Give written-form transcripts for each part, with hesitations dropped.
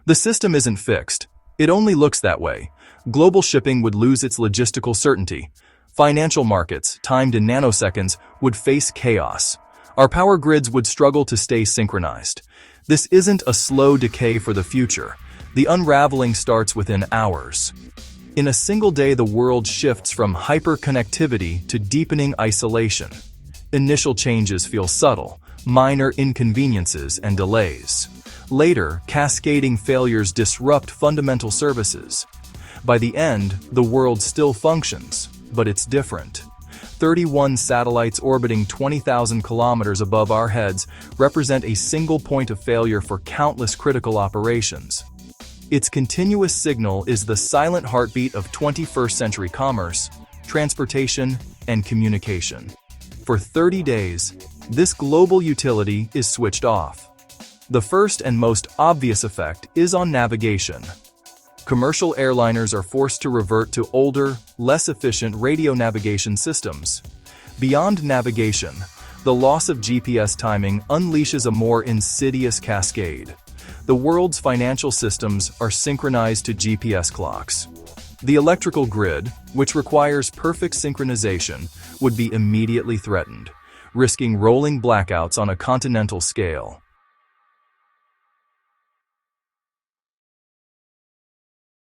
The system isn't fixed. It only looks that way. Global shipping would lose its logistical certainty. Financial markets, timed in nanoseconds, would face chaos. Our power grids would struggle to stay synchronized. This isn't a slow decay for the future. The unraveling starts within hours. In a single day, the world shifts from hyperconnectivity to deepening isolation. Initial changes feel subtle, minor inconveniences and delays. Later, cascading failures disrupt fundamental services. By the end, the world still functions, but it's different. 31 satellites orbiting 20,000 kilometers above our heads represent a single point of failure for countless critical operations. Its continuous signal is the silent heartbeat of 21st century commerce, transportation, and communication. For 30 days, this global utility is switched off. The first and most obvious effect is on navigation. Commercial airliners are forced to revert to older, less efficient radio navigation systems. Beyond navigation, the loss of GPS timing unleashes a more insidious cascade. The world's financial systems are synchronized to GPS clocks. The electrical grid, which requires perfect synchronization, would be immediately threatened, risking rolling blackouts on a continental scale.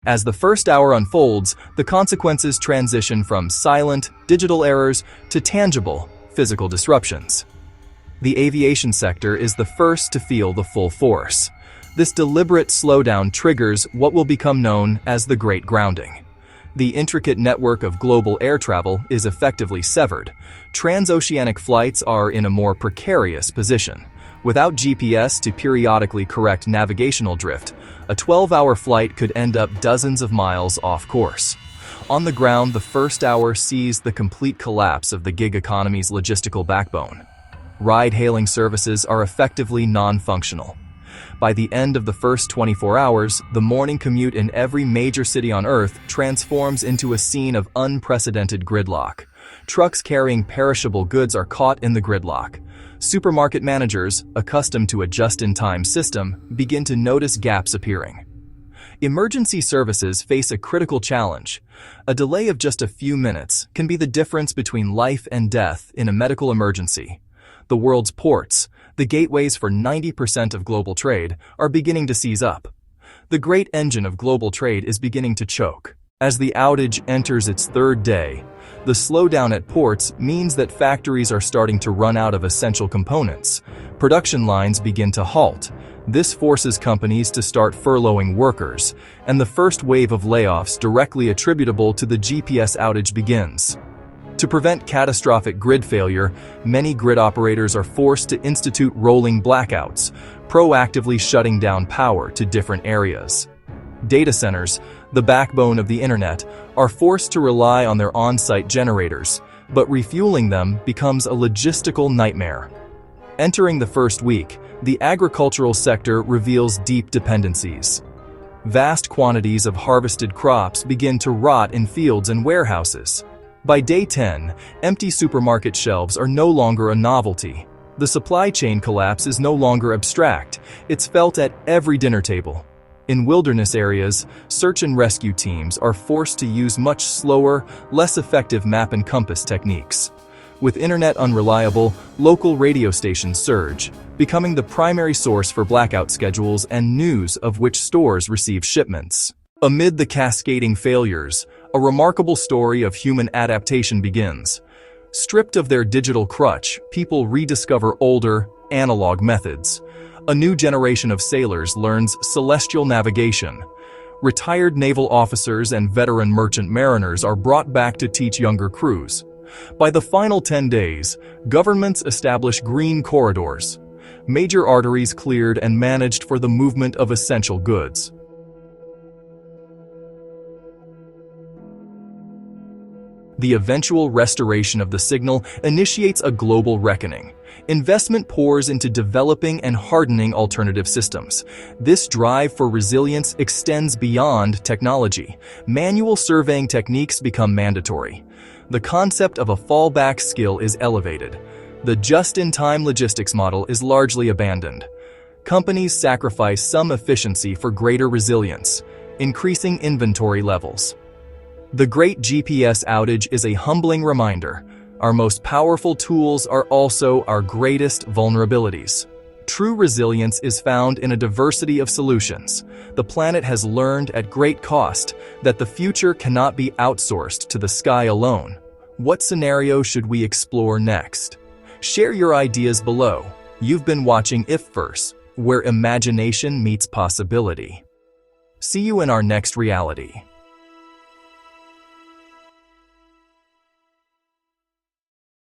As the first hour unfolds, the consequences transition from silent, digital errors to tangible, physical disruptions. The aviation sector is the first to feel the full force. This deliberate slowdown triggers what will become known as the Great Grounding. The intricate network of global air travel is effectively severed. Transoceanic flights are in a more precarious position. Without GPS to periodically correct navigational drift, a 12-hour flight could end up dozens of miles off course. On the ground, the first hour sees the complete collapse of the gig economy's logistical backbone. Ride-hailing services are effectively non-functional. By the end of the first 24 hours, the morning commute in every major city on Earth transforms into a scene of unprecedented gridlock. Trucks carrying perishable goods are caught in the gridlock. Supermarket managers, accustomed to a just-in-time system, begin to notice gaps appearing. Emergency services face a critical challenge. A delay of just a few minutes can be the difference between life and death in a medical emergency. The world's ports, the gateways for 90% of global trade, are beginning to seize up. The great engine of global trade is beginning to choke. As the outage enters its third day, the slowdown at ports means that factories are starting to run out of essential components. Production lines begin to halt. This forces companies to start furloughing workers, and the first wave of layoffs directly attributable to the GPS outage begins. To prevent catastrophic grid failure, many grid operators are forced to institute rolling blackouts, proactively shutting down power to different areas. Data centers, the backbone of the internet, are forced to rely on their on-site generators, but refueling them becomes a logistical nightmare. Entering the first week, the agricultural sector reveals deep dependencies. Vast quantities of harvested crops begin to rot in fields and warehouses. By day 10, empty supermarket shelves are no longer a novelty. The supply chain collapse is no longer abstract, it's felt at every dinner table. In wilderness areas, search and rescue teams are forced to use much slower, less effective map and compass techniques. With internet unreliable, local radio stations surge, becoming the primary source for blackout schedules and news of which stores receive shipments. Amid the cascading failures, a remarkable story of human adaptation begins. Stripped of their digital crutch, people rediscover older, analog methods. A new generation of sailors learns celestial navigation. Retired naval officers and veteran merchant mariners are brought back to teach younger crews. By the final 10 days, governments establish green corridors. Major arteries cleared and managed for the movement of essential goods. The eventual restoration of the signal initiates a global reckoning. Investment pours into developing and hardening alternative systems. This drive for resilience extends beyond technology. Manual surveying techniques become mandatory. The concept of a fallback skill is elevated. The just-in-time logistics model is largely abandoned. companies sacrifice some efficiency for greater resilience, increasing inventory levels. The Great GPS Outage is a humbling reminder. Our most powerful tools are also our greatest vulnerabilities. True resilience is found in a diversity of solutions. The planet has learned at great cost that the future cannot be outsourced to the sky alone. What scenario should we explore next? Share your ideas below. You've been watching IfVerse, where imagination meets possibility. See you in our next reality.